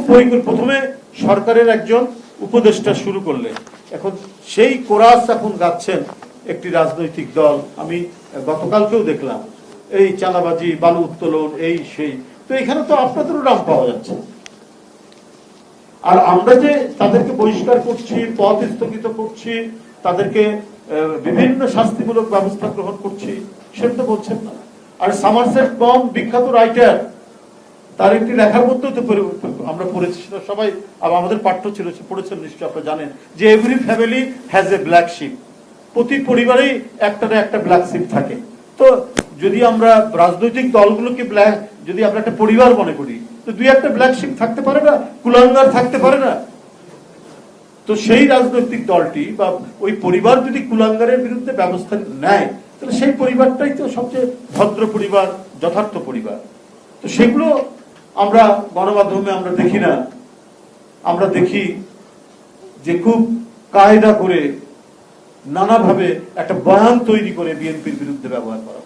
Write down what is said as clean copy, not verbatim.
প্রথমে সরকারের একজন উপদেষ্টা শুরু করলে, এখন সেই কোরাস এখন গাচ্ছেন একটি রাজনৈতিক দল। আমি গতকালকেও দেখলাম এই চাঁদাবাজি, বালু উত্তোলন, এই সেই। তো এখানে তো আপনাদেরও নাম পাওয়া যাচ্ছে। আর আমরা যে তাদেরকে বহিষ্কার করছি, পদ স্থগিত করছি, তাদেরকে বিভিন্ন শাস্তিমূলক ব্যবস্থা গ্রহণ করছি, সেটা তো বলছেন না। আর সামারসেট বম, বিখ্যাত রাইটার, তার একটি লেখার মধ্যেও তো আমরা পড়েছি, সেটা সবাই আমাদের পাঠ্য ছিল, পড়েছেন নিশ্চয়ই, আপনারা জানেন যে every family has a black sheep. প্রতি পরিবারেই একটা না একটা ব্ল্যাক শিপ থাকে। তো যদি আমরা রাজনৈতিক দলগুলোকে যদি আমরা একটা পরিবার মনে করি, তো দুই একটা ব্ল্যাক শিপ থাকতে পারে না, কুলাঙ্গার থাকতে পারে না? তো সেই রাজনৈতিক দলটি বা ওই পরিবার যদি কুলাঙ্গারের বিরুদ্ধে ব্যবস্থা নেয়, তাহলে সেই পরিবারটাই তো সবচেয়ে ভদ্র পরিবার, যথার্থ পরিবার। তো সেগুলো আমরা গণমাধ্যমে আমরা দেখি না। আমরা দেখি যে খুব কায়দা করে, নানাভাবে একটা বয়ান তৈরি করে বিএনপির বিরুদ্ধে ব্যবহার করা।